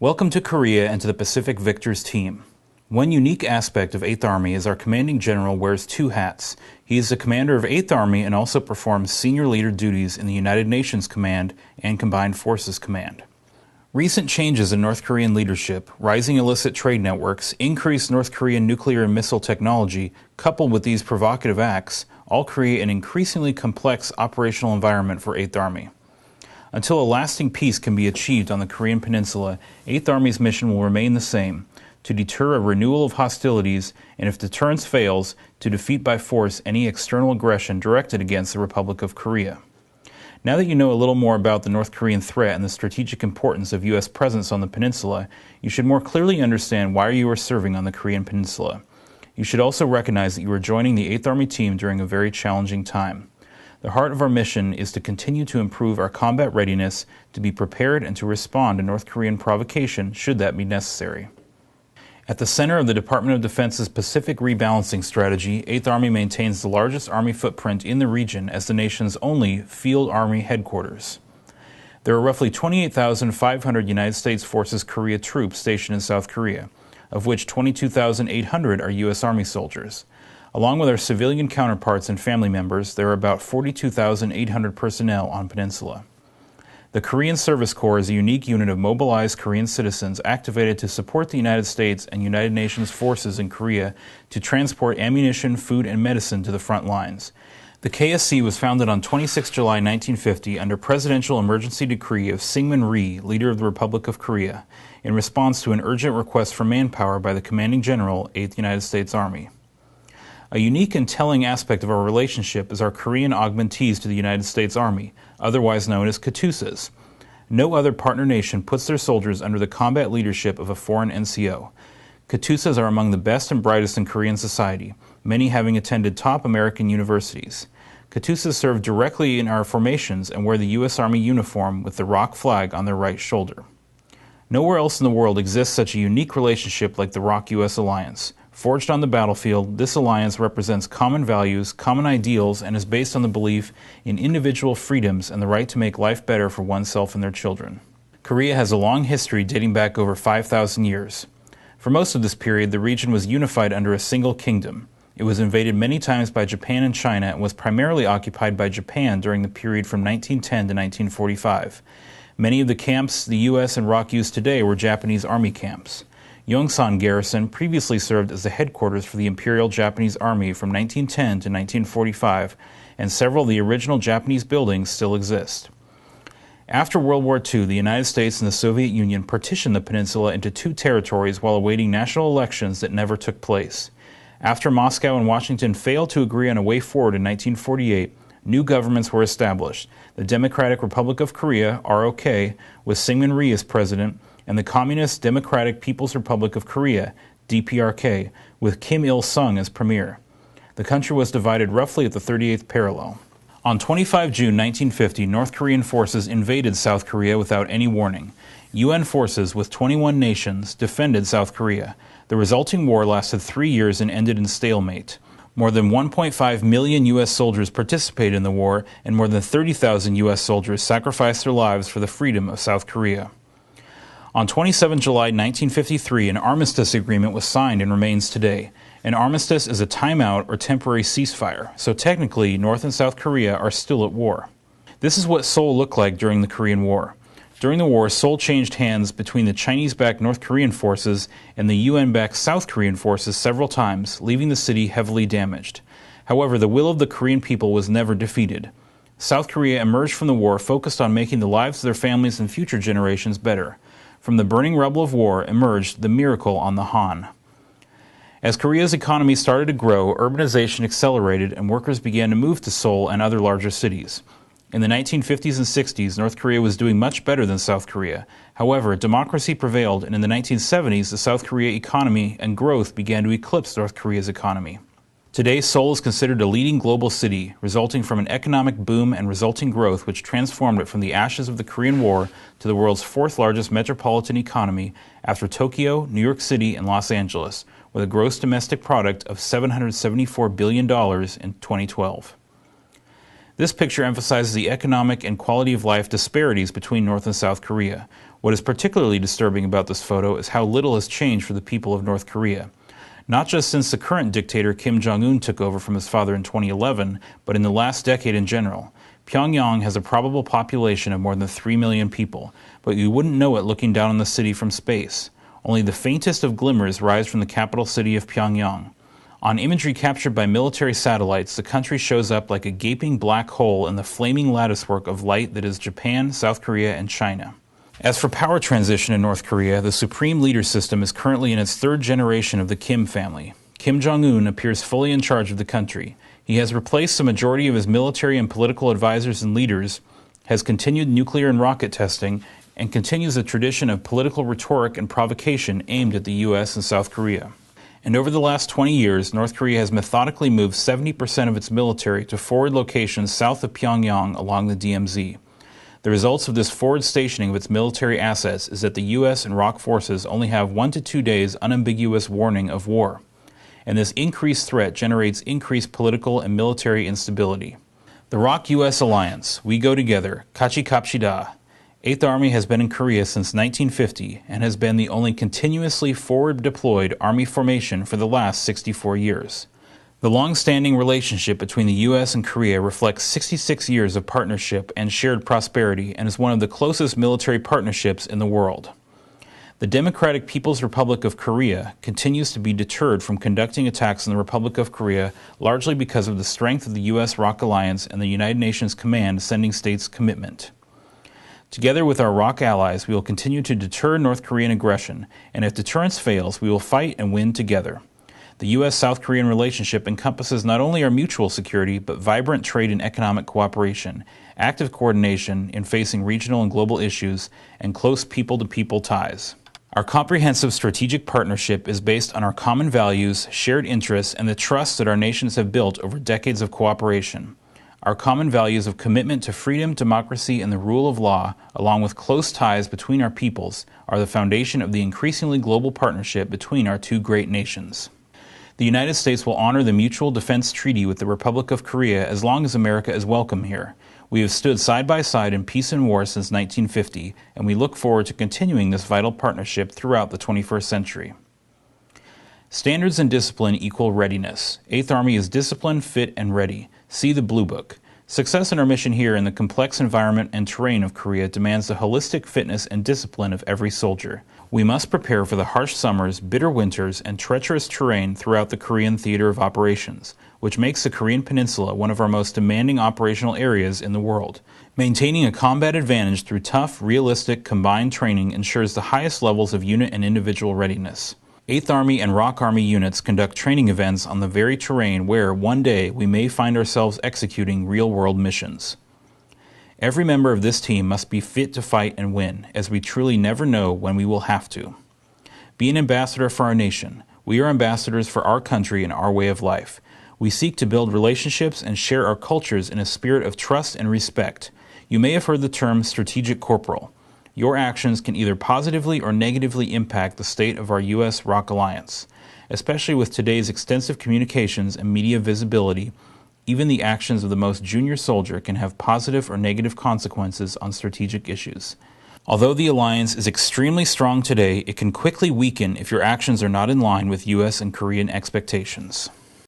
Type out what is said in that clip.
Welcome to Korea and to the Pacific Victors team. One unique aspect of 8th Army is our commanding general wears two hats. He is the commander of 8th Army and also performs senior leader duties in the United Nations Command and Combined Forces Command. Recent changes in North Korean leadership, rising illicit trade networks, increased North Korean nuclear and missile technology, coupled with these provocative acts, all create an increasingly complex operational environment for 8th Army. Until a lasting peace can be achieved on the Korean Peninsula, 8th Army's mission will remain the same: to deter a renewal of hostilities, and if deterrence fails, to defeat by force any external aggression directed against the Republic of Korea. Now that you know a little more about the North Korean threat and the strategic importance of U.S. presence on the peninsula, you should more clearly understand why you are serving on the Korean Peninsula. You should also recognize that you are joining the 8th Army team during a very challenging time. The heart of our mission is to continue to improve our combat readiness, to be prepared and to respond to North Korean provocation should that be necessary. At the center of the Department of Defense's Pacific rebalancing strategy, 8th Army maintains the largest Army footprint in the region as the nation's only field Army headquarters. There are roughly 28,500 United States Forces Korea troops stationed in South Korea, of which 22,800 are U.S. Army soldiers. Along with our civilian counterparts and family members, there are about 42,800 personnel on Peninsula. The Korean Service Corps is a unique unit of mobilized Korean citizens activated to support the United States and United Nations forces in Korea to transport ammunition, food, and medicine to the front lines. The KSC was founded on 26 July 1950 under Presidential Emergency Decree of Syngman Rhee, leader of the Republic of Korea, in response to an urgent request for manpower by the commanding general, 8th United States Army. A unique and telling aspect of our relationship is our Korean augmentees to the United States Army, otherwise known as KATUSAs. No other partner nation puts their soldiers under the combat leadership of a foreign NCO. KATUSAs are among the best and brightest in Korean society, many having attended top American universities. KATUSAs serve directly in our formations and wear the U.S. Army uniform with the ROK flag on their right shoulder. Nowhere else in the world exists such a unique relationship like the ROK-U.S. alliance. Forged on the battlefield, this alliance represents common values, common ideals, and is based on the belief in individual freedoms and the right to make life better for oneself and their children. Korea has a long history dating back over 5,000 years. For most of this period, the region was unified under a single kingdom. It was invaded many times by Japan and China and was primarily occupied by Japan during the period from 1910 to 1945. Many of the camps the U.S. and ROK use today were Japanese Army camps. Yongsan Garrison previously served as the headquarters for the Imperial Japanese Army from 1910 to 1945, and several of the original Japanese buildings still exist. After World War II, the United States and the Soviet Union partitioned the peninsula into two territories while awaiting national elections that never took place. After Moscow and Washington failed to agree on a way forward in 1948, new governments were established: the Democratic Republic of Korea, ROK, with Syngman Rhee as president, and the Communist Democratic People's Republic of Korea, DPRK, with Kim Il-sung as premier. The country was divided roughly at the 38th parallel. On 25 June 1950, North Korean forces invaded South Korea without any warning. UN forces with 21 nations defended South Korea. The resulting war lasted 3 years and ended in stalemate. More than 1.5 million U.S. soldiers participated in the war, and more than 30,000 U.S. soldiers sacrificed their lives for the freedom of South Korea. On 27 July 1953, an armistice agreement was signed and remains today. An armistice is a timeout or temporary ceasefire, so technically North and South Korea are still at war. This is what Seoul looked like during the Korean War. During the war, Seoul changed hands between the Chinese-backed North Korean forces and the UN-backed South Korean forces several times, leaving the city heavily damaged. However, the will of the Korean people was never defeated. South Korea emerged from the war focused on making the lives of their families and future generations better. From the burning rubble of war emerged the miracle on the Han. As Korea's economy started to grow, urbanization accelerated and workers began to move to Seoul and other larger cities. In the 1950s and 60s, North Korea was doing much better than South Korea. However, democracy prevailed, and in the 1970s, the South Korea economy and growth began to eclipse North Korea's economy. Today, Seoul is considered a leading global city, resulting from an economic boom and resulting growth which transformed it from the ashes of the Korean War to the world's fourth largest metropolitan economy after Tokyo, New York City, and Los Angeles, with a gross domestic product of $774 billion in 2012. This picture emphasizes the economic and quality of life disparities between North and South Korea. What is particularly disturbing about this photo is how little has changed for the people of North Korea. Not just since the current dictator Kim Jong-un took over from his father in 2011, but in the last decade in general. Pyongyang has a probable population of more than 3 million people, but you wouldn't know it looking down on the city from space. Only the faintest of glimmers rise from the capital city of Pyongyang. On imagery captured by military satellites, the country shows up like a gaping black hole in the flaming latticework of light that is Japan, South Korea, and China. As for power transition in North Korea, the supreme leader system is currently in its third generation of the Kim family. Kim Jong-un appears fully in charge of the country. He has replaced the majority of his military and political advisors and leaders, has continued nuclear and rocket testing, and continues a tradition of political rhetoric and provocation aimed at the U.S. and South Korea. And over the last 20 years, North Korea has methodically moved 70% of its military to forward locations south of Pyongyang along the DMZ. The results of this forward stationing of its military assets is that the U.S. and ROK forces only have 1 to 2 days unambiguous warning of war. And this increased threat generates increased political and military instability. The ROK-U.S. alliance, We Go Together, Kachi Kapshida. 8th Army has been in Korea since 1950 and has been the only continuously forward-deployed Army formation for the last 64 years. The long-standing relationship between the U.S. and Korea reflects 66 years of partnership and shared prosperity and is one of the closest military partnerships in the world. The Democratic People's Republic of Korea continues to be deterred from conducting attacks on the Republic of Korea largely because of the strength of the U.S. ROK alliance and the United Nations Command sending states' commitment. Together with our ROK allies, we will continue to deter North Korean aggression, and if deterrence fails, we will fight and win together. The U.S.-South Korean relationship encompasses not only our mutual security, but vibrant trade and economic cooperation, active coordination in facing regional and global issues, and close people-to-people ties. Our comprehensive strategic partnership is based on our common values, shared interests, and the trust that our nations have built over decades of cooperation. Our common values of commitment to freedom, democracy, and the rule of law, along with close ties between our peoples, are the foundation of the increasingly global partnership between our two great nations. The United States will honor the Mutual Defense Treaty with the Republic of Korea as long as America is welcome here. We have stood side by side in peace and war since 1950, and we look forward to continuing this vital partnership throughout the 21st century. Standards and discipline equal readiness. 8th Army is disciplined, fit, and ready. See the Blue Book. Success in our mission here in the complex environment and terrain of Korea demands the holistic fitness and discipline of every soldier. We must prepare for the harsh summers, bitter winters, and treacherous terrain throughout the Korean theater of operations, which makes the Korean Peninsula one of our most demanding operational areas in the world. Maintaining a combat advantage through tough, realistic, combined training ensures the highest levels of unit and individual readiness. 8th Army and ROK Army units conduct training events on the very terrain where, one day, we may find ourselves executing real-world missions. Every member of this team must be fit to fight and win, as we truly never know when we will have to. Be an ambassador for our nation. We are ambassadors for our country and our way of life. We seek to build relationships and share our cultures in a spirit of trust and respect. You may have heard the term strategic corporal. Your actions can either positively or negatively impact the state of our U.S. ROK alliance. Especially with today's extensive communications and media visibility, even the actions of the most junior soldier can have positive or negative consequences on strategic issues. Although the alliance is extremely strong today, it can quickly weaken if your actions are not in line with U.S. and Korean expectations.